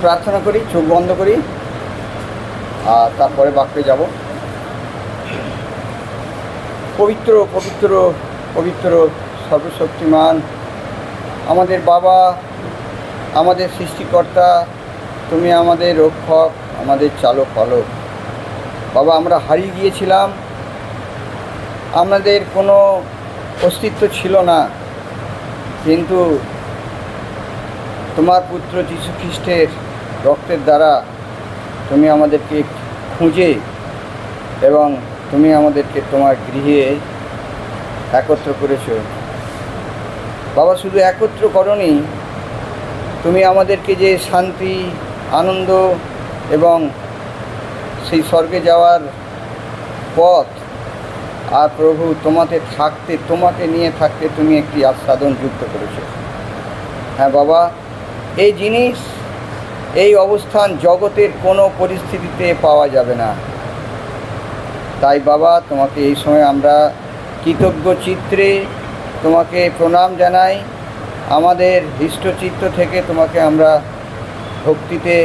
প্রার্থনা করি, চোখ বন্ধ করি, আর তারপরে বাক্যে যাব। পবিত্র পবিত্র পবিত্র সর্বশক্তিমান আমাদের বাবা, আমাদের সৃষ্টিকর্তা, তুমি আমাদের রক্ষক, আমাদের চালক পালক। বাবা, আমরা হারিয়ে গিয়েছিলাম, আমাদের কোনো অস্তিত্ব ছিল না, কিন্তু তোমার পুত্র যীশু খ্রিস্টের রক্তের দ্বারা তুমি আমাদেরকে খুঁজে এবং তুমি আমাদেরকে তোমার গৃহে একত্র করেছো। বাবা, শুধু একত্র করনি, তুমি আমাদেরকে যে শান্তি, আনন্দ এবং সেই স্বর্গে যাওয়ার পথ, আর প্রভু তোমাতে থাকতে, তোমাকে নিয়ে থাকতে তুমি একটি আস্বাদন যুক্ত করেছো। হ্যাঁ বাবা, এই জিনিস, এই অবস্থান জগতের কোনো পরিস্থিতিতে পাওয়া যাবে না। তাই বাবা, তোমাকে এই সময় আমরা কৃতজ্ঞ চিত্রে তোমাকে প্রণাম জানাই। আমাদের হৃষ্টচিত্ত থেকে তোমাকে আমরা ভক্তিতে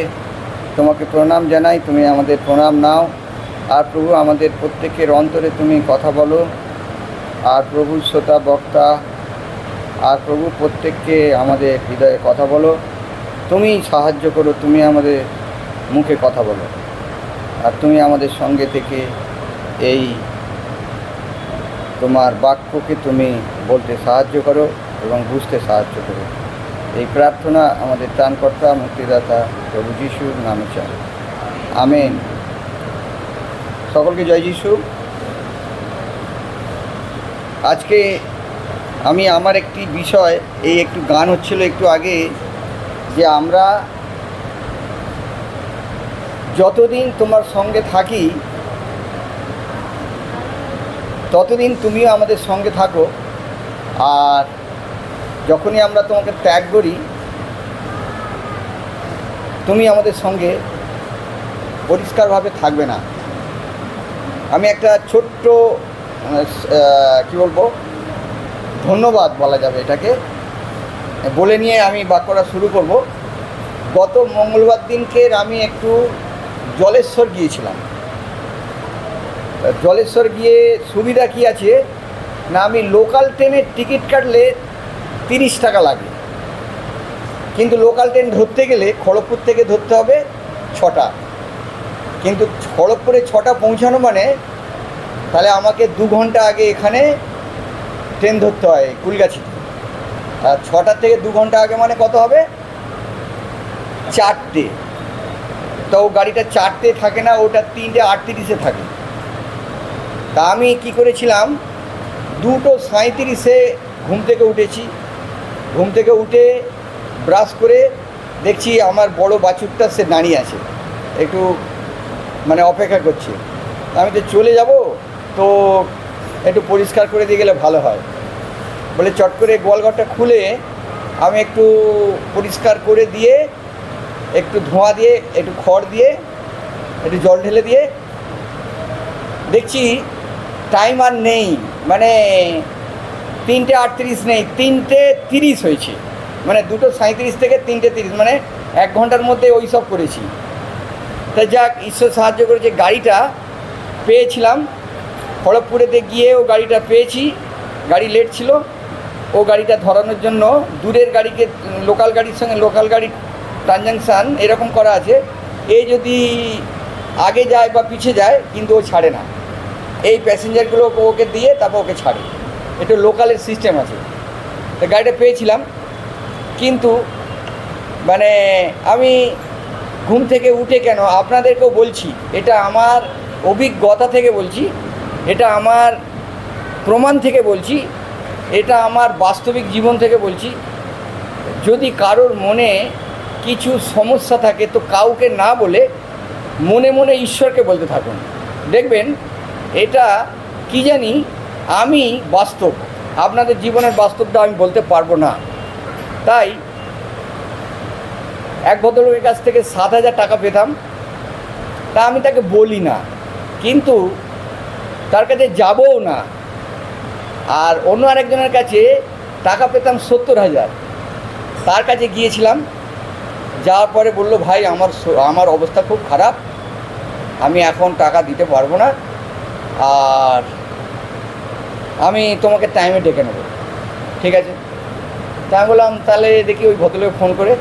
তোমাকে প্রণাম জানাই। তুমি আমাদের প্রণাম নাও। আর প্রভু, আমাদের প্রত্যেকের অন্তরে তুমি কথা বলো। আর প্রভু, শ্রোতা বক্তা আর প্রভু প্রত্যেককে আমাদের হৃদয়ে কথা বলো। তুমি সাহায্য করো, তুমি আমাদের মুখে কথা বলো, আর তুমি আমাদের সঙ্গে থেকে এই তোমার বাক্যকে তুমি বলতে সাহায্য করো এবং বুঝতে সাহায্য করো। এই প্রার্থনা আমাদের ত্রাণকর্তা মুক্তিদাতা প্রভু যিশুর নামে চাই, আমেন। সকলকে জয় যিশু। আজকে আমি আমার একটি বিষয়, এই একটু গান হচ্ছিল একটু আগে, যে আমরা যতদিন তোমার সঙ্গে থাকি ততদিন তুমিও আমাদের সঙ্গে থাকো, আর যখনই আমরা তোমাকে ত্যাগ করি তুমি আমাদের সঙ্গে পরিষ্কারভাবে থাকবে না। আমি একটা ছোট্ট কী বলবো, ধন্যবাদ বলা যাবে এটাকে, বলে নিয়ে আমি বাক্যটা শুরু করব। গত মঙ্গলবার দিনকে আমি একটু জলেশ্বর গিয়েছিলাম। জলেশ্বর গিয়ে সুবিধা কী আছে না, আমি লোকাল ট্রেনের টিকিট কাটলে 30 টাকা লাগে, কিন্তু লোকাল ট্রেন ধরতে গেলে খড়গপুর থেকে ধরতে হবে 6টা, কিন্তু খড়গপুরে 6টা পৌঁছানো মানে তাহলে আমাকে 2 ঘন্টা আগে এখানে ট্রেন ধরতে হয় কুলগাছিতে। আর 6টা থেকে 2 ঘন্টা আগে মানে কত হবে, 4টে। তো ও গাড়িটা 4টে থাকে না, ওটা 3:38-এ থাকে। তা আমি কি করেছিলাম, 2:37-এ ঘুম থেকে উঠেছি। ঘুম থেকে উঠে ব্রাশ করে দেখছি আমার বড় বাছুরটা সে দাঁড়িয়ে আছে, একটু মানে অপেক্ষা করছে। আমি তো চলে যাব, তো একটু পরিষ্কার করে দিয়ে গেলে ভালো হয় বলে চট করে গোয়ালঘরটা খুলে আমি একটু পরিষ্কার করে দিয়ে, একটু ধোঁয়া দিয়ে, একটু খড় দিয়ে, একটু জল ঢেলে দিয়ে দেখছি টাইম আর নেই, মানে 3:38 নেই, 3:30 হয়েছে। মানে 2:37 থেকে 3:30, মানে 1 ঘন্টার মধ্যে ওই সব করেছি। তাই যাক, ঈশ্বর সাহায্য করেছে, গাড়িটা পেয়েছিলাম। খড়গপুরেতে গিয়ে ও গাড়িটা পেয়েছি। গাড়ি লেট ছিল, ও গাড়িটা ধরানোর জন্য দূরের গাড়িকে লোকাল গাড়ির সঙ্গে লোকাল গাড়ির ট্রানজাকশান এরকম করা আছে, এই যদি আগে যায় বা পিছিয়ে যায় কিন্তু ও ছাড়ে না, এই প্যাসেঞ্জারগুলো ওকে দিয়ে তারপর ওকে ছাড়ে, এটা লোকালের সিস্টেম আছে। তো গাড়িটা পেয়েছিলাম, কিন্তু মানে আমি ঘুম থেকে উঠে, কেন আপনাদেরকেও বলছি, এটা আমার অভিজ্ঞতা থেকে বলছি, এটা আমার প্রমাণ থেকে বলছি, এটা আমার বাস্তবিক জীবন থেকে বলছি, যদি কারোর মনে কিছু সমস্যা থাকে তো কাউকে না বলে মনে মনে ঈশ্বরকে বলতে থাকুন। দেখবেন এটা কি জানি, আমি বাস্তব, আপনাদের জীবনের বাস্তবটা আমি বলতে পারবো না। তাই এক ভদ্রলোকের কাছ থেকে 7,000 টাকা পেতাম, তা আমি তাকে বলি না, কিন্তু তার কাছে যাবও না। আর অন্য আরেকজনের কাছে টাকা পেতাম 70,000, তার কাছে গিয়েছিলাম, যাওয়ার পরে বললো ভাই আমার অবস্থা খুব খারাপ, আমি এখন টাকা দিতে পারবো না, আর আমি তোমাকে টাইমে ডেকে নেবো। ঠিক আছে, তা আমি বললাম তাহলে দেখি ওই ভদ্রলোকে ফোন করে,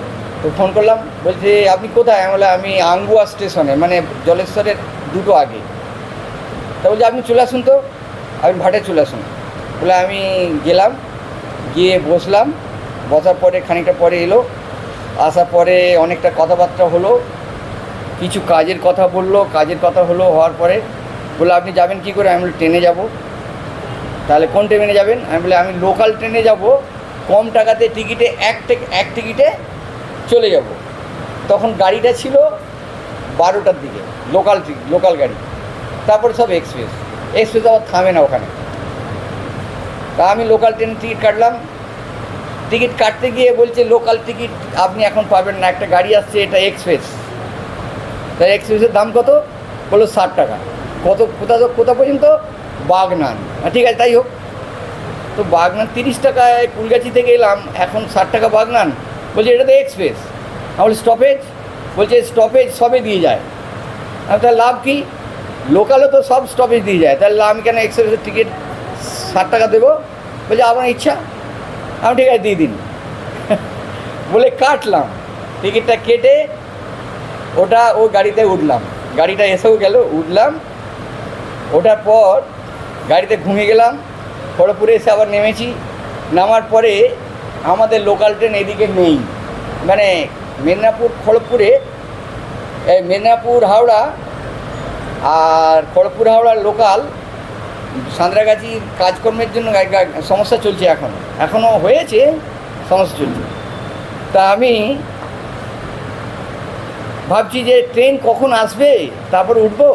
তো ফোন করলাম, বলছে আপনি কোথায়? আমি বললাম আমি আঙ্গুয়া স্টেশনে, মানে জলেশ্বরের দুটো আগে। তা বলছে আপনি চলে আসুন, তো আপনি ভাটে চলে আসুন। বলে আমি গেলাম, গিয়ে বসলাম, বসার পরে খানিকটা পরে এলো, আসার পরে অনেকটা কথাবার্তা হলো, কিছু কাজের কথা বললো, কাজের কথা হলো, হওয়ার পরে বললো আপনি যাবেন কী করে? আমি বলি ট্রেনে যাব। তাহলে কোন ট্রেনে যাবেন? আমি বলি আমি লোকাল ট্রেনে যাব, কম টাকাতে টিকিটে এক টিকিটে চলে যাব। তখন গাড়িটা ছিল 12টার দিকে, লোকাল গাড়ি, তারপরে সব এক্সপ্রেস আবার থামে না ওখানে। তা আমি লোকাল ট্রেনের টিকিট কাটলাম, টিকিট কাটতে গিয়ে বলছে লোকাল টিকিট আপনি এখন পাবেন না, একটা গাড়ি আসছে এটা এক্সপ্রেস। তাই এক্সপ্রেসের দাম কত? বললো 60 টাকা। কোথা পর্যন্ত? বাগনান। ঠিক আছে, তাই হোক। তো বাগনান 30 টাকায় কুলগাছি থেকে এলাম, এখন 60 টাকা বাগনান। বলছে এটা তো এক্সপ্রেস। আমি বলি স্টপেজ? বলছে স্টপেজ সবে দিয়ে যায়। আমি তাহলে লাভ কি? লোকালও তো সব স্টপেজ দিয়ে যায়, তাহলে আমি কেন এক্সপ্রেসের টিকিট 60 টাকা দেবো? বলছে আপনার ইচ্ছা। আমি ঠিক আছে দিয়ে দিন বলে কাটলাম, টিকিটটা কেটে ওই গাড়িতে উঠলাম, গাড়িটা এসেও গেল, উঠলাম, ওঠার পর গাড়িতে ঘুমিয়ে গেলাম। খড়গপুরে এসে আবার নেমেছি, নামার পরে আমাদের লোকাল ট্রেন এদিকে নেই, মানে খড়গপুরে মেদিনীপুর হাওড়া আর খড়গপুর হাওড়ার লোকাল সাঁতরাগাছির কাজকর্মের জন্য সমস্যা চলছে, এখনও হয়েছে, সমস্যা চলছে। তা আমি ভাবছি যে ট্রেন কখন আসবে, তারপর উঠবো।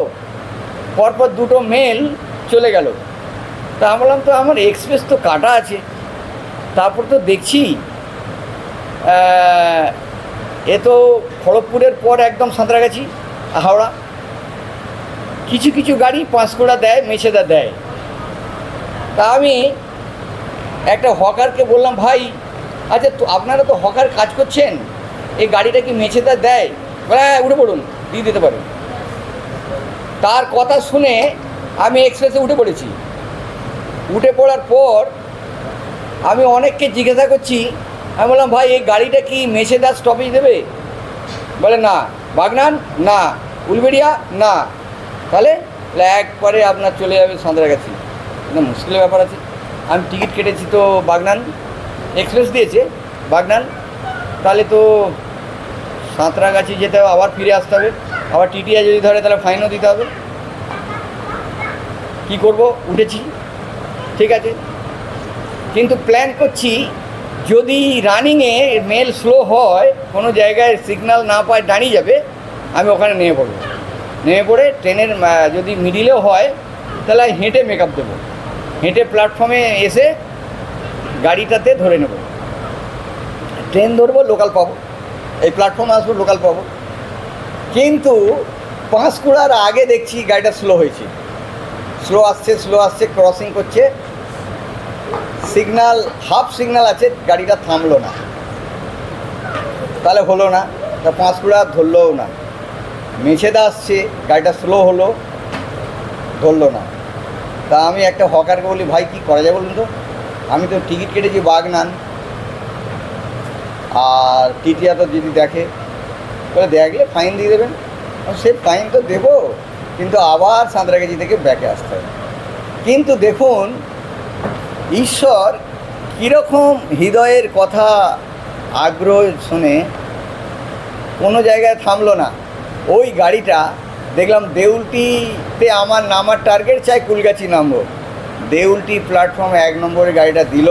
পরপর দুটো মেল চলে গেল। তা আমি বললাম তো আমার এক্সপ্রেস তো কাটা আছে, তারপর তো দেখছি এ তো খড়গপুরের পর একদম সাঁতরাগাছি হাওড়া। কিছু গাড়ি পাঁশকুড়া দেয়, মেছেদা দেয়। তা আমি একটা হকারকে বললাম ভাই আচ্ছা তো আপনারা তো হকার কাজ করছেন, এই গাড়িটা কি মেছেদা দেয়? হ্যাঁ উঠে পড়ুন, দিয়ে দিতে পারেন। তার কথা শুনে আমি এক্সপ্রেসে উঠে পড়েছি। উঠে পড়ার পর আমি অনেককে জিজ্ঞাসা করছি, আমি বললাম ভাই এই গাড়িটা কি মেছেদা স্টপেজ দেবে? বলে না। বাগনান? না। উলবেড়িয়া? না। তাহলে একবারে আপনার চলে যাবে সাঁতরাগাছি। না মুশকিলের ব্যাপার আছে। আমি টিকিট কেটেছি তো বাগনান, এক্সপ্রেস দিয়েছে বাগনান, তাহলে তো সাঁতরাগাছি যেতে হবে, আবার ফিরে আসতে হবে, আবার টিটিআই যদি ধরে তাহলে ফাইনও দিতে হবে। কি করব? উঠেছি, ঠিক আছে, কিন্তু প্ল্যান করছি যদি রানিংয়ে মেল স্লো হয়, কোনো জায়গায় সিগন্যাল না পায় দাঁড়িয়ে যাবে, আমি ওখানে নেমে পড়ব। নেমে পড়ে ট্রেনের যদি মিডিলেও হয় তাহলে হেঁটে মেকআপ দেবো, হেঁটে প্ল্যাটফর্মে এসে গাড়িটাতে ধরে নেব, ট্রেন ধরবো, লোকাল পাবো, এই প্ল্যাটফর্মে আসবো, লোকাল পাবো। কিন্তু পাঁশকুড়ার আগে দেখছি গাড়িটা স্লো হয়েছে, স্লো আসছে, ক্রসিং করছে, সিগন্যাল হাফ সিগন্যাল আছে, গাড়িটা থামলো না, তাহলে হলো না। তা পাঁশকুড়া ধরলোও না, মেছেদা আসছে, গাড়িটা স্লো হলো, ধরলো না। তা আমি একটা হকারকে বলি ভাই কী করা যায় বলুন তো, আমি তো টিকিট কেটেছি বাগনান, আর টিটিআই তো যদি দেখে, বলে দেখলে ফাইন দিয়ে দেবেন। সে ফাইন তো দেবো, কিন্তু আবার সাঁতরাগাছি থেকে ব্যাকে আসতে হবে। কিন্তু দেখুন ঈশ্বর কীরকম হৃদয়ের কথা, আগ্রহ শুনে কোনো জায়গায় থামলো না। ওই গাড়িটা দেখলাম দেউলটিতে আমার নামার টার্গেট, চাই কুলগাছি নামবো, দেউলটি প্ল্যাটফর্মে 1 নম্বরে গাড়িটা দিল,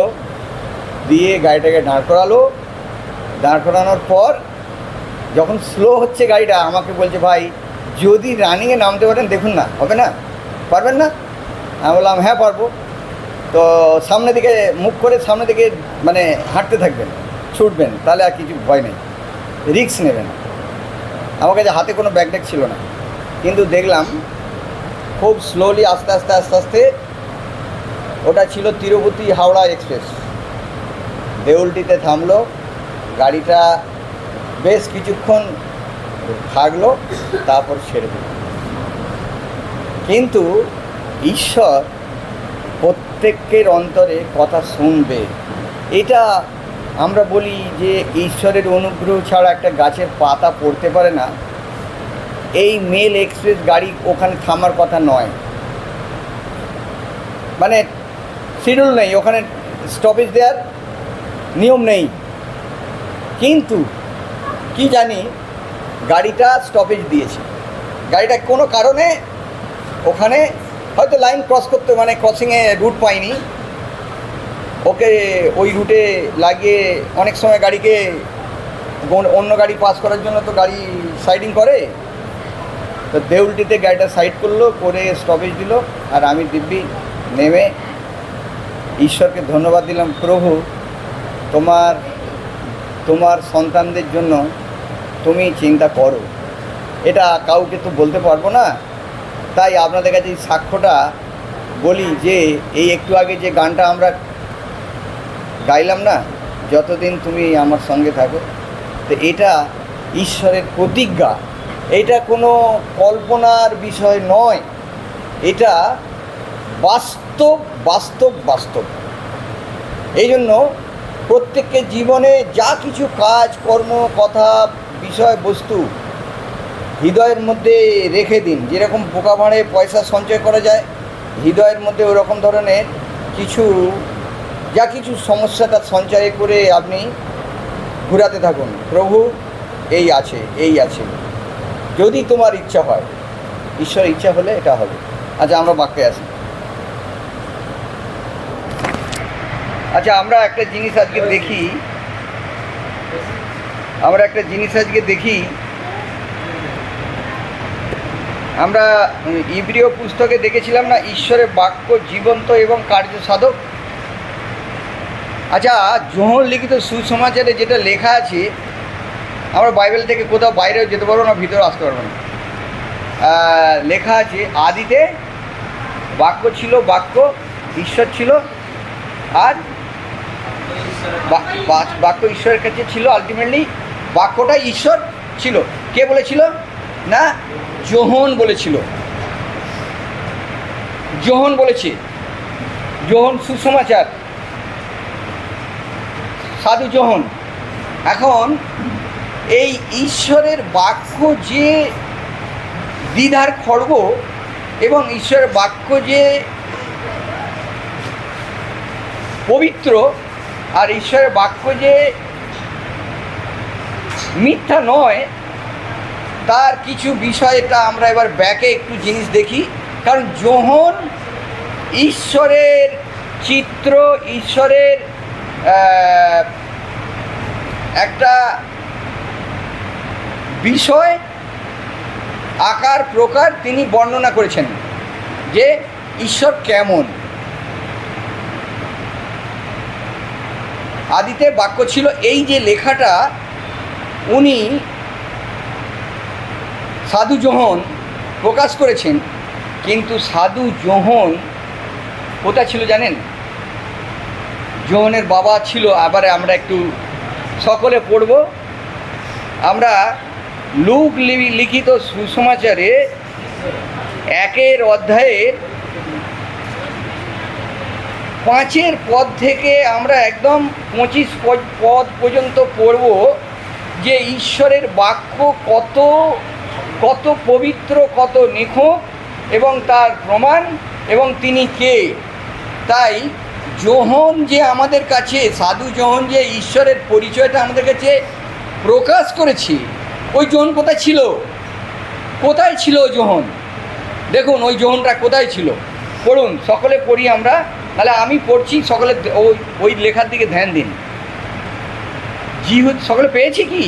দিয়ে গাড়িটাকে দাঁড় করালো। দাঁড় করানোর পর যখন স্লো হচ্ছে গাড়িটা, আমাকে বলছে ভাই যদি রানিংয়ে নামতে পারেন দেখুন না, হবে না? পারবেন না? আমি বললাম হ্যাঁ পারবো। তো সামনের দিকে মুখ করে সামনের দিকে মানে হাঁটতে থাকবেন, ছুটবেন, তাহলে আর কিছু ভয় নেই, রিস্ক নেবেন। আমার কাছে হাতে কোনো ব্যাগ ছিল না, কিন্তু দেখলাম খুব স্লোলি আস্তে আস্তে ওটা ছিল তিরুপতি হাওড়া এক্সপ্রেস। দেউলটিতে থামলো, গাড়িটা বেশ কিছুক্ষণ থাকলো, তারপর ছেড়ে দিল। কিন্তু ঈশ্বর প্রত্যেকের অন্তরে কথা শুনবে। এটা আমরা বলি যে ঈশ্বরের অনুগ্রহ ছাড়া একটা গাছের পাতা পড়তে পারে না। এই মেল এক্সপ্রেস গাড়ি ওখানে থামার কথা নয়, মানে শিডিউল নেই, ওখানে স্টপেজ দেওয়ার নিয়ম নেই। কিন্তু কি জানি গাড়িটা স্টপেজ দিয়েছে। গাড়িটা কোনো কারণে ওখানে হয়তো লাইন ক্রস করতে, মানে ক্রসিংয়ে রুট পায়নি, ওকে ওই রুটে লাগিয়ে অনেক সময় গাড়িকে অন্য গাড়ি পাস করার জন্য তো গাড়ি সাইডিং করে, তো দেউলটিতে গাড়িটা সাইড করলো, করে স্টপেজ দিল। আর আমি দিব্যি নেমে ঈশ্বরকে ধন্যবাদ দিলাম, প্রভু তোমার সন্তানদের জন্য তুমি চিন্তা করো। এটা কাউকে তো বলতে পারবো না, তাই আপনাদের কাছে এই সাক্ষ্যটা বলি যে এই একটু আগে যে গানটা আমরা গাইলাম না, যতদিন তুমি আমার সঙ্গে থাকো, তো এটা ঈশ্বরের প্রতিজ্ঞা। এটা কোনো কল্পনার বিষয় নয়, এটা বাস্তব বাস্তব বাস্তব। এই জন্য প্রত্যেকের জীবনে যা কিছু কাজ কর্ম কথা বিষয়বস্তু হৃদয়ের মধ্যে রেখে দিন। যেরকম পোকা ভাঁড়ে পয়সা সঞ্চয় করা যায়, হৃদয়ের মধ্যে ওরকম ধরনের কিছু যা কিছু সমস্যাটা সঞ্চয় করে আপনি ঘুরাতে থাকুন। প্রভু এই আছে, এই আছে, যদি তোমার ইচ্ছা হয়, ঈশ্বরের ইচ্ছা হলে এটা হবে। আচ্ছা, আমরা বাক্যে আসি। আচ্ছা, আমরা একটা জিনিস আজকে দেখি, আমরা ইব্রিয় পুস্তকে দেখেছিলাম না, ঈশ্বরের বাক্য জীবন্ত এবং কার্যসাধক। আচ্ছা, যোহন লিখিত সুসমাচারে যেটা লেখা আছে, আমরা বাইবেল থেকে কোথাও বাইরেও যেতে পারবো না, ভিতরে আসতে পারবো না। লেখা আছে, আদিতে বাক্য ছিল, বাক্য ঈশ্বর ছিল, আর বাক্য ঈশ্বরের কাছে ছিল। আলটিমেটলি বাক্যটা ঈশ্বর ছিল। কে বলেছিল? না, যোহন বলেছিল। যোহন বলেছে, যোহন সুসমাচার, সাধু যোহন। এখন এই ঈশ্বরের বাক্য যে দ্বিধার খড়গ এবং ঈশ্বরের বাক্য যে পবিত্র, আর ঈশ্বরের বাক্য যে মিথ্যা নয়, তার কিছু বিষয়টা আমরা এবার ব্যাকে একটু জিনিস দেখি। কারণ যোহন ঈশ্বরের চিত্র, ঈশ্বরের একটা বিষয়, আকার প্রকার তিনি বর্ণনা করেছেন যে ঈশ্বর কেমন। আদিতে বাক্য ছিল, এই যে লেখাটা উনি সাধু যোহন প্রকাশ করেছেন। কিন্তু সাধু যোহন কোথায় ছিল জানেন? যোহনের বাবা ছিল, আবার আমরা একটু সকলে পড়ব। আমরা লুক লিখিত সুসমাচারে 1 অধ্যায়ের 5 পদ থেকে আমরা একদম 25 পদ পর্যন্ত পড়ব, যে ঈশ্বরের বাক্য কত কত পবিত্র, কত নিখুঁত, এবং তার প্রমাণ, এবং তিনি কে। তাই যোহন যে আমাদের কাছে, সাধু যোহন যে ঈশ্বরের পরিচয়টা আমাদের কাছে প্রকাশ করেছে, ওই যোহন কোথায় ছিল? কোথায় ছিল যোহন? দেখুন ওই যোহনটা কোথায় ছিল, পড়ুন, সকলে পড়ি আমরা। তাহলে আমি পড়ছি, সকলে ওই লেখার দিকে ধ্যান দিন। জিহুদ সকলে পেয়েছি কি?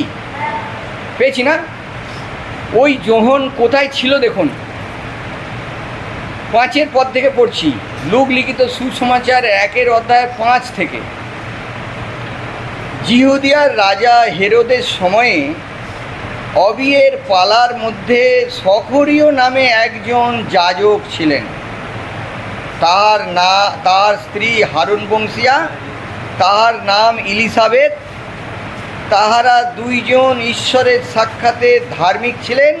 পেয়েছি না? ওই যোহন কোথায় ছিল দেখুন, 5 পদ থেকে পড়ছি। লুক লিখিত সুসমাচার 1 অধ্যায় 5 থেকে। জিহুদিয়ার রাজা হেরোদের সময়ে অবিয়ের পালার মধ্যে সখরীয় নামে একজন যাজক ছিলেন। তার স্ত্রী হারুন বংশীয়া, তাহার নাম ইলিসাবেত, তাহারা দুইজন ঈশ্বরের সাক্ষাতে ধার্মিক ছিলেন,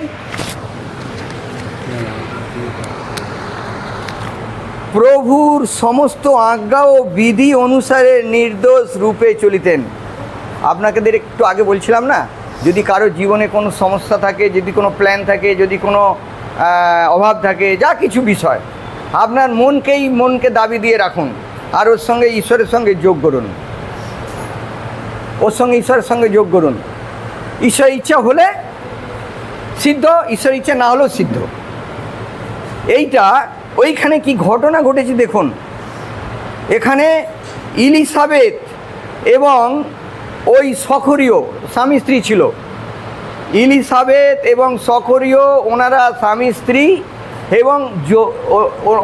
প্রভুর সমস্ত আজ্ঞা ও বিধি অনুসারে নির্দোষ রূপে চলিতেন। আপনাদের একটু আগে বলছিলাম না, যদি কারো জীবনে কোনো সমস্যা থাকে, যদি কোনো প্ল্যান থাকে, যদি কোনো অভাব থাকে, যা কিছু বিষয়, আপনার মনকে দাবি দিয়ে রাখুন, আর ওর সঙ্গে ঈশ্বরের সঙ্গে যোগ করুন, ঈশ্বরের সঙ্গে যোগ করুন। ঈশ্বরের ইচ্ছা হলে সিদ্ধ, ঈশ্বরের ইচ্ছা না হলেও সিদ্ধ। এইটা ওইখানে কি ঘটনা ঘটেছে দেখুন। এখানে ইলিসাবেত এবং ওই সখরীয় স্বামী স্ত্রী ছিল। ইলিসাবেত এবং সখরীয় ওনারা স্বামী স্ত্রী, এবং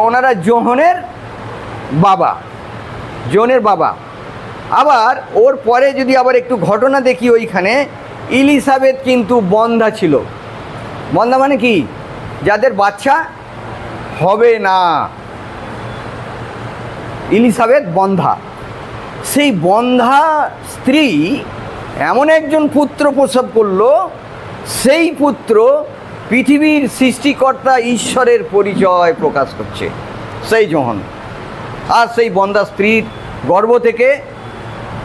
ওনারা জোহনের বাবা। আবার ওর পরে যদি আবার একটু ঘটনা দেখি, ওইখানে ইলিসাবেত কিন্তু বন্ধা ছিল। বন্ধা মানে কি? যাদের বাচ্চা হবে না, ইলিসাবেত বন্ধা। সেই বন্ধা স্ত্রী এমন একজন পুত্র প্রসব করলো, সেই পুত্র পৃথিবীর সৃষ্টিকর্তা ঈশ্বরের পরিচয় প্রকাশ করছে, সেই যোহন। আর সেই বন্ধা স্ত্রীর গর্ভ থেকে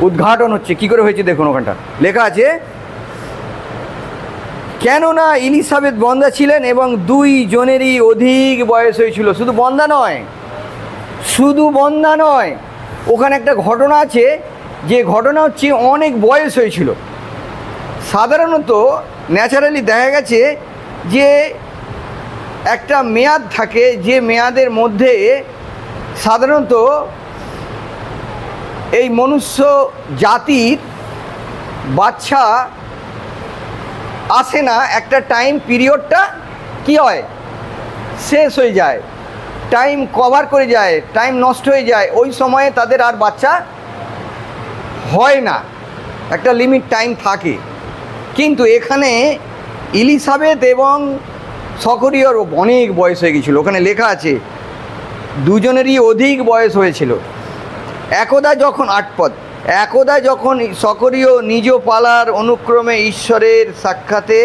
উদ্ঘাটন হচ্ছে। কি করে হয়েছে দেখুন, ওখানটা লেখা আছে, কেননা ইলিসাবেত বন্ধা ছিলেন এবং দুইজনেরই অধিক বয়স হয়েছিল। শুধু বন্ধা নয়, ওখানে একটা ঘটনা আছে, যে ঘটনা হচ্ছে অনেক বয়স হয়েছিল। সাধারণত ন্যাচারালি দেখা গেছে যে একটা মেয়াদ থাকে, যে মেয়াদের মধ্যে সাধারণত এই মনুষ্য জাতির বাচ্চা আসে না। একটা টাইম পিরিয়ডটা কি হয়, শেষ হয়ে যায়, টাইম কভার করে যায়, টাইম নষ্ট হয়ে যায়, ওই সময়ে তাদের আর বাচ্চা হয় না, একটা লিমিট টাইম থাকে। কিন্তু এখানে ইলিসাবেত এবং সখরীয়র অনেক বয়স হয়ে গেছিলো। ওখানে লেখা আছে দুজনেরই অধিক বয়স হয়েছিল। একদা যখন সখরীয় নিজ পালার অনুক্রমে ঈশ্বরের সাক্ষাতে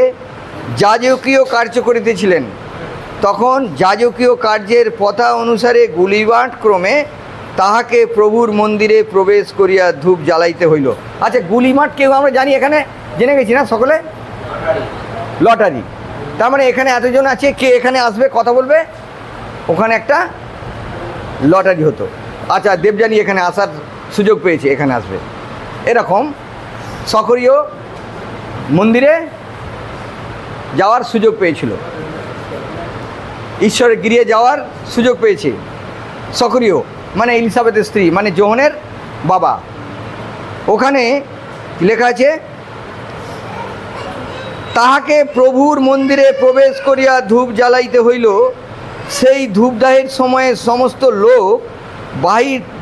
যাজকীয় কার্য করিতেছিলেন, তখন যাজকীয় কার্যের প্রথা অনুসারে গুলিবাট ক্রমে তাহাকে প্রভুর মন্দিরে প্রবেশ করিয়া ধূপ জ্বালাইতে হইল। আচ্ছা, গুলিমাট কেউ আমরা জানি, এখানে জেনে গেছি না সকলে, লটারি। তার মানে এখানে এতজন আছে, কে এখানে আসবে কথা বলবে, ওখানে একটা লটারি হতো। আচ্ছা, দেবযানী এখানে আসার সুযোগ পেয়েছে, এখানে আসবে। এরকম সখরীয় মন্দিরে যাওয়ার সুযোগ পেয়েছিল, ঈশ্বরের গৃহে যাওয়ার সুযোগ পেয়েছে সখরীয়, মানে ইলিসাবেতের স্ত্রী, মানে যোহনের বাবা। ওখানে লেখা আছে, তাহাকে প্রভুর মন্দিরে প্রবেশ করিয়া ধূপ জ্বালাইতে হইল। সেই ধূপদাহের সময়ে সমস্ত লোক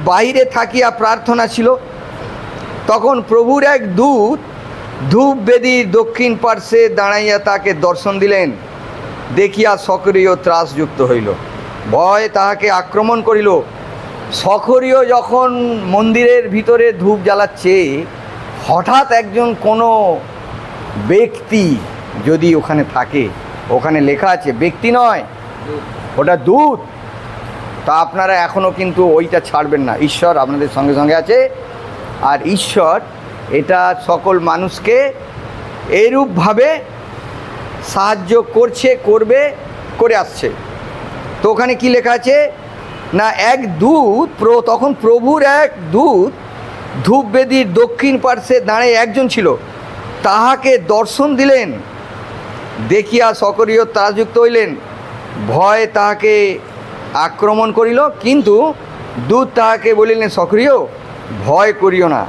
বাহিরে থাকিয়া প্রার্থনা ছিল। তখন প্রভুর এক দূত ধূপ বেদীর দক্ষিণ পার্শ্বে দাঁড়াইয়া তাকে দর্শন দিলেন। দেখিয়া সখরীয় ত্রাসযুক্ত হইল, ভয় তাহাকে আক্রমণ করিল। সখরীয় যখন মন্দিরের ভিতরে ধূপ জ্বালাচ্ছে, হঠাৎ একজন কোনো ব্যক্তি যদি ওখানে থাকে, ওখানে লেখা আছে ব্যক্তি নয়, ওটা দূত, তা আপনারা এখনও কিন্তু ওইটা ছাড়বেন না। ঈশ্বর আপনাদের সঙ্গে সঙ্গে আছে, আর ঈশ্বর এটা সকল মানুষকে এরূপভাবে সাহায্য করে আসছে। তো ওখানে কি লেখা আছে না, এক দূত, তখন প্রভুর এক দূত ধূপবেদীর দক্ষিণ পার্শ্বে দাঁড়িয়ে একজন ছিল, তাহাকে দর্শন দিলেন। দেখিয়া সখরীয় ত্রাসযুক্ত হইলেন, ভয় তাহাকে আক্রমণ করিল। কিন্তু দূত তাহাকে বলিলেন, সখরীয়, ভয় করিও না,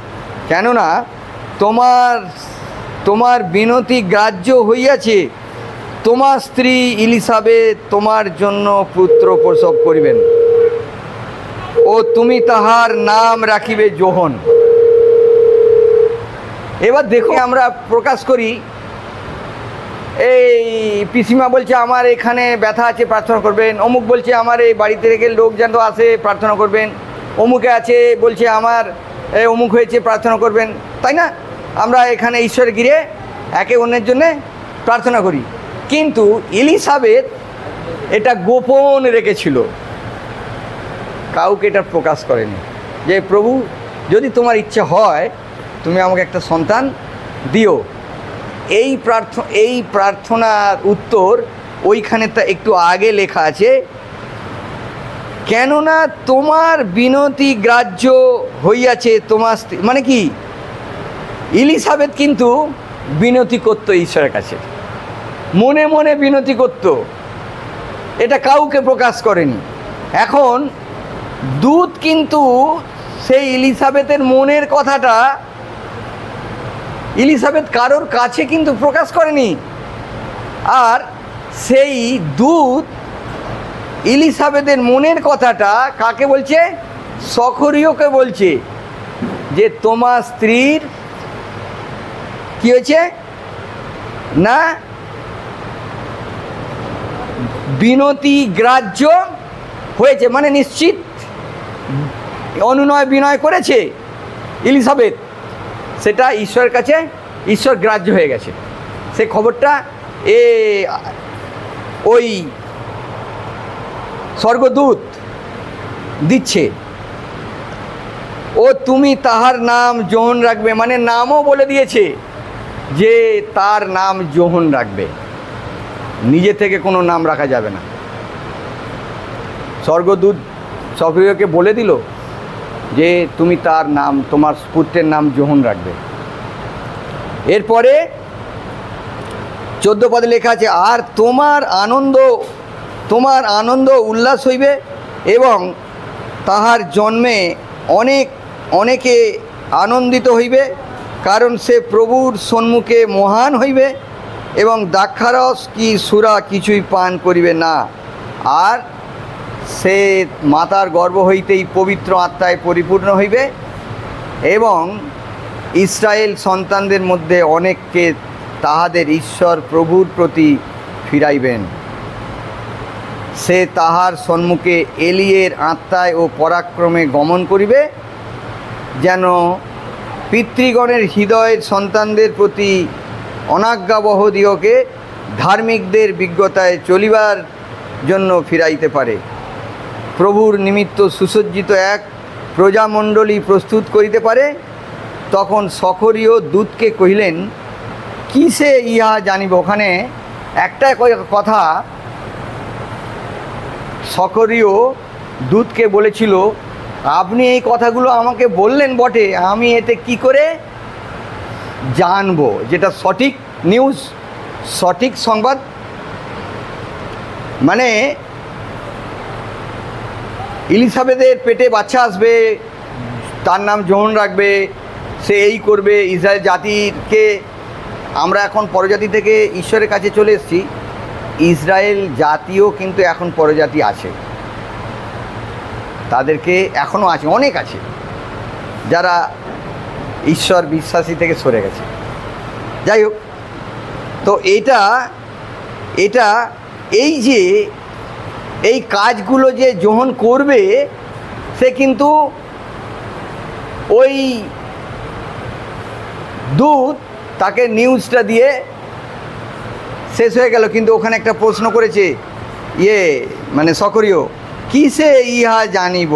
কেননা তোমার বিনতি গ্রাহ্য হইয়াছে। তোমার স্ত্রী ইলিসাবেত তোমার জন্য পুত্র প্রসব করিবেন, ও তুমি তাহার নাম রাখিবে যোহন। এবার দেখো, আমরা প্রকাশ করি, এই পিসিমা বলছে আমার এখানে ব্যথা আছে, প্রার্থনা করবেন। অমুক বলছে আমার এই বাড়িতে রেখে লোক যেন আসে, প্রার্থনা করবেন। অমুকে আছে বলছে আমার অমুক হয়েছে, প্রার্থনা করবেন, তাই না? আমরা এখানে ঈশ্বরের গিরে একে অন্যের জন্যে প্রার্থনা করি। কিন্তু এলিসাবেথ এটা গোপন রেখেছিল, কাউকে এটা প্রকাশ করেনি যে প্রভু যদি তোমার ইচ্ছা হয় তুমি আমাকে একটা সন্তান দিও। এই প্রার্থনার উত্তর ওইখানে তা একটু আগে লেখা আছে, কেননা তোমার বিনতি গ্রাহ্য হইয়াছে তোমার স্ত্রী। মানে কি, এলিসাবেথ কিন্তু বিনতি করতো ঈশ্বরের কাছে, মনে মনে বিনতি করত, এটা কাউকে প্রকাশ করেনি। এখন দূত কিন্তু সেই এলিসাবেথের মনের কথাটা এলিসাবেথ কারোর কাছে কিন্তু প্রকাশ করেনি। আর সেই দূত এলিসাবেথের মনের কথাটা কাকে বলছে? সখরিয়কে বলছে যে তোমার স্ত্রীর কি হয়েছে না, বিনতি গ্রাহ্য হয়েছে, মানে নিশ্চিত অনুনয় বিনয় করেছে এলিসাবেথ, সেটা ঈশ্বরের কাছে ঈশ্বর গ্রাহ্য হয়ে গেছে। সে খবরটা ওই স্বর্গদূত দিচ্ছে। ও তুমি তাহার নাম যোহন রাখবে, মানে নামও বলে দিয়েছে যে তার নাম যোহন রাখবে, নিজে থেকে কোনো নাম রাখা যাবে না। স্বর্গদূত সক্রিয়কে বলে দিল যে তুমি তার নাম, তোমার পুত্রের নাম যোহন রাখবে। এরপরে 14 পদে লেখা আছে, আর তোমার আনন্দ উল্লাস হইবে এবং তাহার জন্মে অনেকে আনন্দিত হইবে, কারণ সে প্রভুর সম্মুখে মহান হইবে এবং দ্রাক্ষারস কি সুরা কিছুই পান করিবে না। আর সে মাতার গর্ভ হইতেই পবিত্র আত্মায় পরিপূর্ণ হইবে এবং ইসরায়েল সন্তানদের মধ্যে অনেককে তাহাদের ঈশ্বর প্রভুর প্রতি ফিরাইবেন। সে তাহার সম্মুখে এলিয়ের আত্মায় ও পরাক্রমে গমন করিবে, যেন পিতৃগণের হৃদয়ের সন্তানদের প্রতি অনাজ্ঞাবহ দিগকে ধার্মিকদের বিজ্ঞতায় চলিবার জন্য ফিরাইতে পারে। প্রভুর নিমিত্ত সুসজ্জিত এক প্রজামণ্ডলী প্রস্তুত করিতে পারে। তখন সখরীয় দূতকে কহিলেন, কিসে ইহা জানিব। ওখানে একটা কথা সখরীয় দূতকে বলেছিল, আপনি এই কথাগুলো আমাকে বললেন বটে, আমি এতে কি করে জানবো যেটা সঠিক নিউজ, সঠিক সংবাদ। মানে এলিসাবেথের পেটে বাচ্চা আসবে, তার নাম যোহন রাখবে, সে এই করবে। ইসরায়েল জাতিকে, আমরা এখন পরজাতি থেকে ঈশ্বরের কাছে চলে এসেছি, ইসরায়েল জাতিও কিন্তু এখন পরজাতি আছে, তাদেরকে এখনও আছে, অনেক আছে যারা ঈশ্বর বিশ্বাসী থেকে সরে গেছে। যাই হোক, তো এটা এই কাজগুলো যে যোহন করবে, সে কিন্তু ওই দূত তাকে নিউজটা দিয়ে শেষ হয়ে গেল। কিন্তু ওখানে একটা প্রশ্ন করেছে মানে সখরীয়, কিসে ইহা জানিব,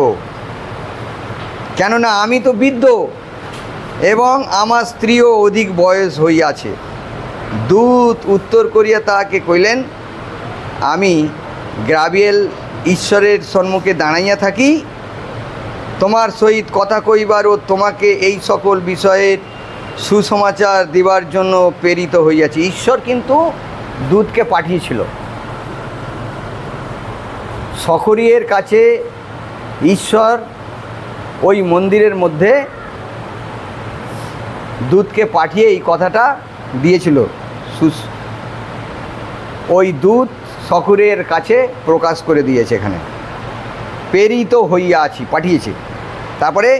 কেননা আমি তো বৃদ্ধ এবং আমার স্ত্রীও অধিক বয়স হইয়াছে। দূত উত্তর করিয়া তাহাকে কইলেন, আমি গ্রাবিয়েল ঈশ্বরের সম্মুখে দাঁড়াইয়া থাকি, তোমার সহিত কথা কইবার ও তোমাকে এই সকল বিষয়ের সুসমাচার দিবার জন্য প্রেরিত হইয়াছি। ঈশ্বর কিন্তু দূতকে পাঠিয়েছিল সখরীয়ের কাছে। ঈশ্বর ওই মন্দিরের মধ্যে দূতকে পাঠিয়ে এই কথাটা দিয়েছিল। ওই দূত সখরীয়ের কাছে প্রকাশ করে দিয়েছে, এখানে প্রেরিত হইয়া আছি, পাঠিয়েছে। তারপরে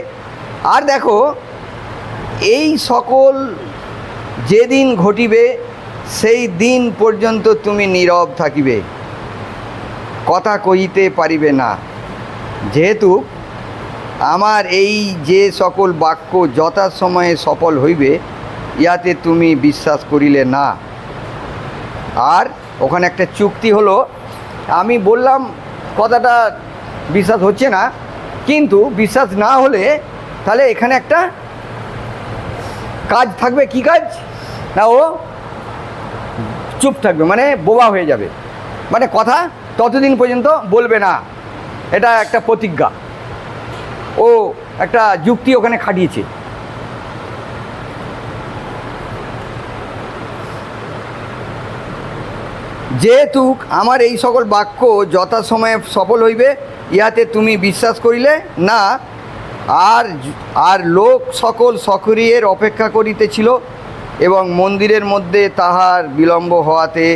আর দেখো, এই সকল যেদিন ঘটিবে সেই দিন পর্যন্ত তুমি নীরব থাকিবে, কথা কহিতে পারিবে না, যেহেতু আমার এই যে সকল বাক্য যথাসময়ে সফল হইবে, ইহাতে তুমি বিশ্বাস করিলে না। আর ওখানে একটা চুক্তি হলো, আমি বললাম কথাটা বিশ্বাস হচ্ছে না, কিন্তু বিশ্বাস না হলে তাহলে এখানে একটা কাজ থাকবে। কি কাজ? না, ও চুপ থাকবে, মানে বোবা হয়ে যাবে, মানে কথা ততদিন পর্যন্ত বলবে না। এটা একটা প্রতিজ্ঞা, ও একটা যুক্তি ওখানে খাটিয়েছে। যেহেতু আমার এই সকল বাক্য যথাসময়ে সফল হইবে, ইহাতে তুমি বিশ্বাস করিলে না। আর লোক সকল সক্রিয়ের অপেক্ষা করিতেছিল, এবং মন্দিরের মধ্যে তাহার বিলম্ব হওয়াতে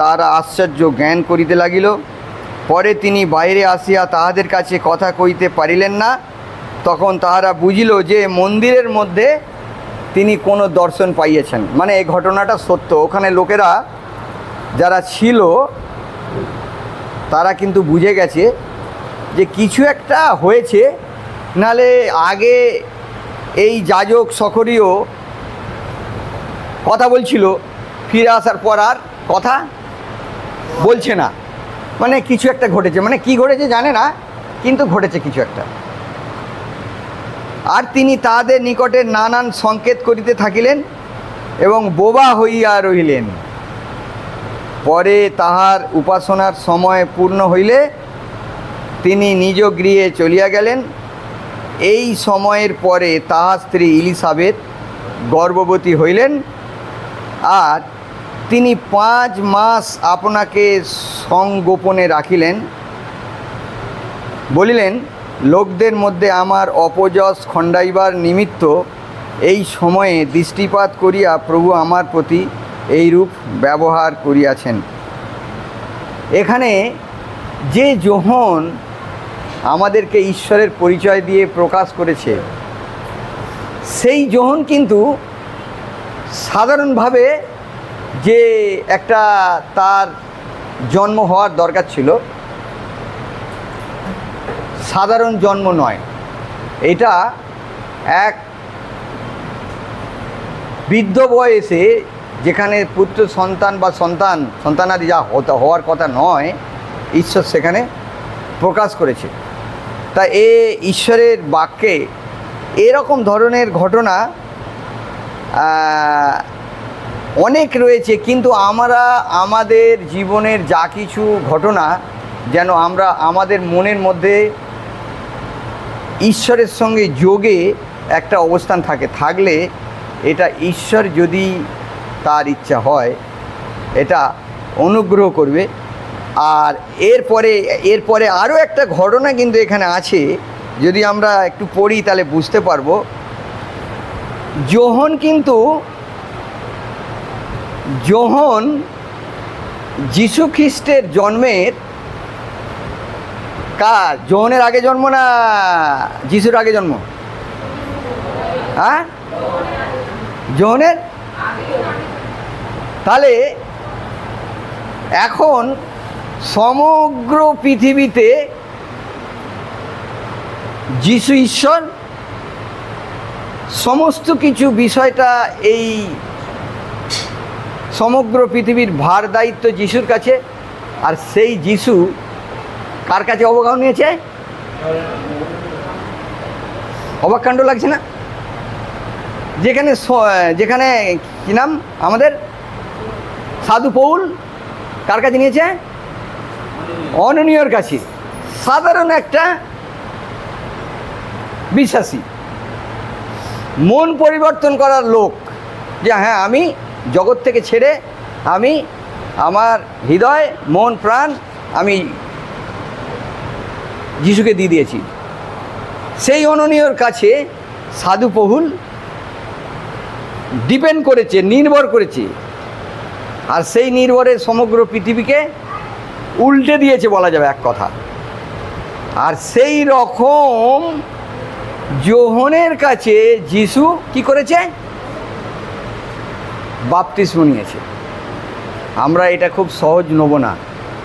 তারা আশ্চর্য জ্ঞান করিতে লাগিল। পরে তিনি বাইরে আসিয়া তাহাদের কাছে কথা কইতে পারিলেন না। তখন তাহারা বুঝিল যে মন্দিরের মধ্যে তিনি কোনো দর্শন পাইয়াছেন, মানে এই ঘটনাটা সত্য। ওখানে লোকেরা যারা ছিল তারা কিন্তু বুঝে গেছে যে কিছু একটা হয়েছে, নালে আগে এই যাজক সক্রিয় কথা বলছিল, ফিরে আসার পর আর কথা বলছে না, মানে কিছু একটা ঘটেছে। মানে কি ঘটেছে জানে না, কিন্তু ঘটেছে কিছু একটা। আর তিনি তাহাদের নিকটে নানান সংকেত করিতে থাকিলেন এবং বোবা হইয়া রহিলেন। পরে তাহার উপাসনার সময় পূর্ণ হইলে তিনি নিজ গৃহে চলিয়া গেলেন। এই সময়ের পরে তাহার স্ত্রী ইলিসাবেথ গর্ভবতী হইলেন, আর তিনি 5 মাস আপনাকে সংগোপনে রাখিলেন। বলিলেন, লোকদের মধ্যে আমার অপযশ খণ্ডাইবার নিমিত্ত এই সময়ে দৃষ্টিপাত করিয়া প্রভু আমার প্রতি এইরূপ ব্যবহার করিয়াছেন। এখানে যে যোহন আমাদেরকে ঈশ্বরের পরিচয় দিয়ে প্রকাশ করেছে, সেই যোহন কিন্তু সাধারণভাবে যে একটা তার জন্ম হওয়ার দরকার ছিল, সাধারণ জন্ম নয়। এটা এক বৃদ্ধ বয়সে, যেখানে পুত্র সন্তান বা সন্তানাদি যা হওয়ার কথা নয়, ঈশ্বর সেখানে প্রকাশ করেছে। তা ঈশ্বরের বাক্যে এরকম ধরনের ঘটনা অনেক রয়েছে, কিন্তু আমরা আমাদের জীবনের যা কিছু ঘটনা যেন আমরা আমাদের মনের মধ্যে ঈশ্বরের সঙ্গে যোগে একটা অবস্থান থাকলে এটা ঈশ্বর যদি তার ইচ্ছা হয় এটা অনুগ্রহ করবে। আর এরপরে আরও একটা ঘটনা কিন্তু এখানে আছে, যদি আমরা একটু পড়ি তাহলে বুঝতে পারবো। যোহন যীশু খ্রিস্টের জন্মের যোহনের আগে জন্ম না যিশুর আগে জন্ম? হ্যাঁ, যোহনের। তাহলে এখন সমগ্র পৃথিবীতে যিশু ঈশ্বর, সমস্ত কিছু বিষয়টা এই সমগ্র পৃথিবীর ভার দায়িত্ব যিশুর কাছে। আর সেই যিশু কার কাছে অবগাহ নিয়েছে? অবাক কাণ্ড লাগছে না? যেখানে কি নাম আমাদের সাধু পৌল কার কাছে নিয়েছে? অননীয়র কাছে। সাধারণ একটা বিশ্বাসী, মন পরিবর্তন করার লোক, যে হ্যাঁ আমি জগৎ থেকে ছেড়ে আমি আমার হৃদয় মন প্রাণ আমি যিশুকে দিয়ে দিয়েছি। সেই অননীয়র কাছে সাধু পৌল ডিপেন্ড করেছে, নির্ভর করেছে। আর সেই নির্ভরে সমগ্র পৃথিবীকে উল্টে দিয়েছে বলা যাবে এক কথা। আর সেই রকম যোহনের কাছে যিশু কি করেছে? বাপ্তিস্ম নিয়েছে। আমরা এটা খুব সহজ নেব না,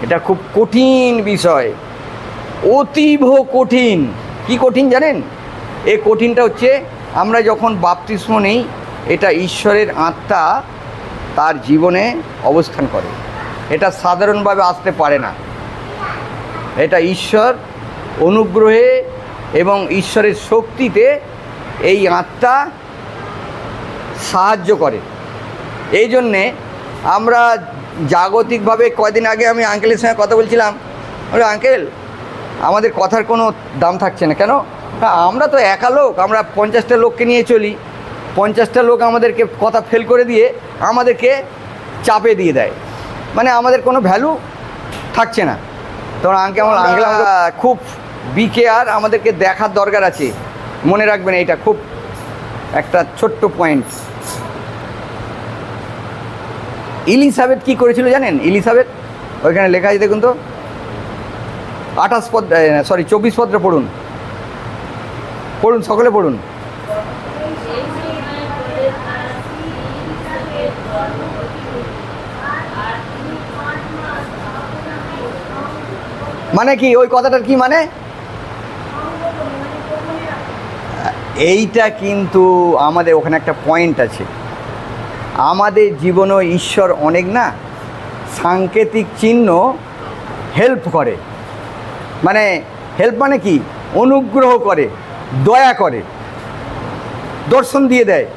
এটা খুব কঠিন বিষয়, অতীব কঠিন। কি কঠিন জানেন? এই কঠিনটা হচ্ছে আমরা যখন বাপ্তিস্ম নেই এটা ঈশ্বরের আত্মা তার জীবনে অবস্থান করে। এটা সাধারণভাবে আসতে পারে না। এটা ঈশ্বর অনুগ্রহে এবং ঈশ্বরের শক্তিতে এই আত্মা সাহায্য করে। এই জন্যে আমরা জাগতিকভাবে কয়দিন আগে আমি আঙ্কেলের সঙ্গে কথা বলছিলাম, বলে আঙ্কেল আমাদের কথার কোনো দাম থাকছে না কেন? আমরা তো একা লোক, আমরা 50টা লোককে নিয়ে চলি, 50টা লোক আমাদেরকে কথা ফেল করে দিয়ে আমাদেরকে চাপে দিয়ে দেয়, মানে আমাদের কোনো ভ্যালু থাকছে না। তো আঙ্কেল আমরা খুব বিকেয়ার, আমাদেরকে দেখার দরকার আছে। মনে রাখবেন, এইটা খুব একটা ছোট্ট পয়েন্ট। ইলিসাবেথ কি করেছিল জানেন? ইলিসাবেথ, ওইখানে লেখা আছে দেখুন তো, 24 পদটা পড়ুন, সকলে পড়ুন। মানে কি ওই কথাটার কি মানে? এইটা কিন্তু আমাদের ওখানে একটা পয়েন্ট আছে। আমাদের জীবনে ঈশ্বর অনেক না সাংকেতিক চিহ্ন হেল্প করে, মানে হেল্প মানে কি, অনুগ্রহ করে, দয়া করে, দর্শন দিয়ে দেয়,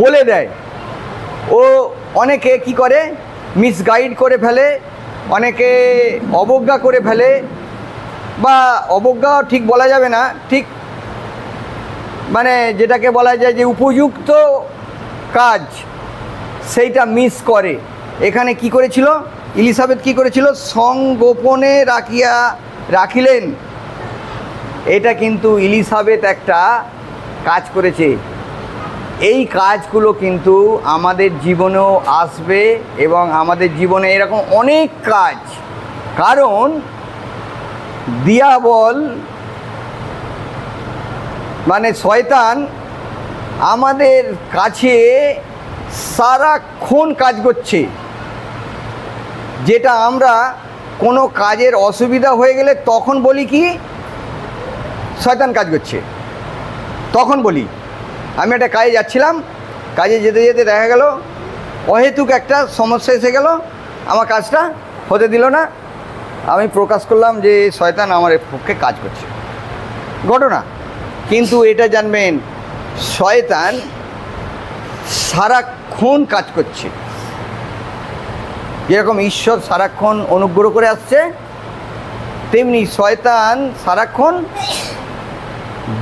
বলে দেয়। ও অনেকে কি করে, মিসগাইড করে ফেলে, অনেকে অবজ্ঞা করে ফেলে, বা অবজ্ঞা ঠিক বলা যাবে না, ঠিক মানে যেটাকে বলা যায় যে উপযুক্ত কাজ সেইটা মিস করে। এখানে কি করেছিল ইলিসাবেথ? কি করেছিল? সংগোপনে রাখিলেন। এটা কিন্তু ইলিসাবেথ একটা কাজ করেছে। এই কাজগুলো কিন্তু আমাদের জীবনেও আসবে, এবং আমাদের জীবনে এরকম অনেক কাজ। কারণ দিয়াবল মানে শয়তান আমাদের কাছে সারাক্ষণ কাজ করছে, যেটা আমরা কোনো কাজের অসুবিধা হয়ে গেলে তখন বলি কি শয়তান কাজ করছে। তখন বলি, আমি একটা কাজে যাচ্ছিলাম, কাজে যেতে যেতে দেখা গেল অহেতুক একটা সমস্যা এসে গেল, আমার কাজটা হতে দিল না। আমি প্রকাশ করলাম যে শয়তান আমার পক্ষে কাজ করছে, ঘটনা। কিন্তু এটা জানবেন, শয়তান সারাক্ষণ কাজ করছে। যেরকম ঈশ্বর সারাক্ষণ অনুগ্রহ করে আসছে, তেমনি শয়তান সারাক্ষণ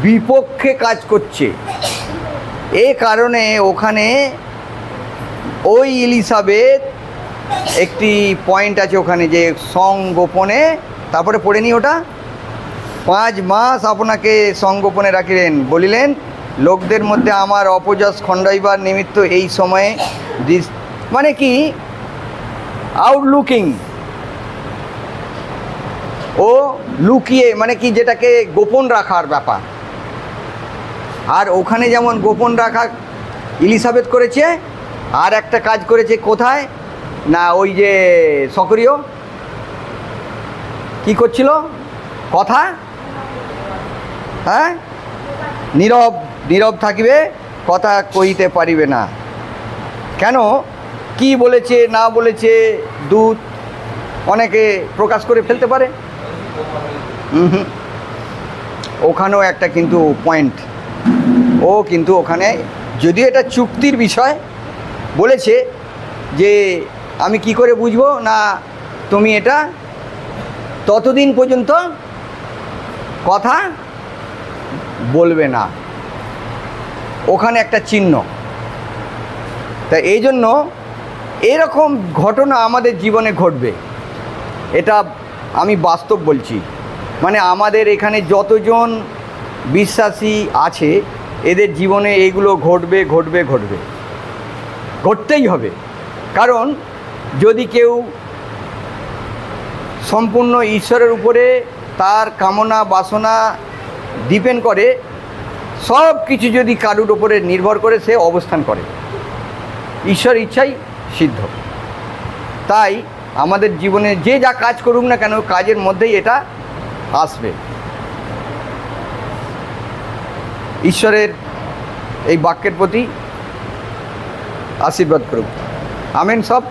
বিপক্ষে কাজ করছে। এই কারণে ওখানে ওই ইলিসাবেথ একটি পয়েন্ট আছে ওখানে, যে সংগোপনে, তারপরে পড়ে নি ওটা, 5 মাস আপনাকে সংগোপনে রাখিলেন, বলিলেন লোকদের মধ্যে আমার অপযশ খণ্ডাইবার নিমিত্ত এই সময়ে মানে কি আউটলুকিং, ও লুকিয়ে, মানে কি যেটাকে গোপন রাখার ব্যাপার। আর ওখানে যেমন গোপন রাখা ইলিসাবেথ করেছে, আর একটা কাজ করেছে কোথায় না, ওই যে সক্রিয় কি করছিল, কথা, হ্যাঁ, নীরব থাকিবে, কথা কইতে পারিবে না। কেন, কি বলেছে না বলেছে দূত অনেকে প্রকাশ করে ফেলতে পারে। ওখানেও একটা কিন্তু পয়েন্ট, ও কিন্তু ওখানে যদিও এটা চুক্তির বিষয় বলেছে যে আমি কি করে বুঝবো না, তুমি এটা ততদিন পর্যন্ত কথা বলবে না, ওখানে একটা চিহ্ন। তাই এই জন্য এরকম ঘটনা আমাদের জীবনে ঘটবে, এটা আমি বাস্তব বলছি। মানে আমাদের এখানে যতজন বিশ্বাসী আছে, এদের জীবনে এইগুলো ঘটবে, ঘটতেই হবে। কারণ যদি কেউ সম্পূর্ণ ঈশ্বরের উপরে তার কামনা বাসনা ডিপেন্ড করে, সব কিছু যদি কারুর উপরে নির্ভর করে সে অবস্থান করে, ঈশ্বর ইচ্ছাই সিদ্ধ। তাই আমাদের জীবনে যে যা কাজ করুক না কেন, কাজের মধ্যেই এটা আসবে। ঈশ্বরের এই বাক্যের প্রতি আশীর্বাদ করুক। আমেন সব।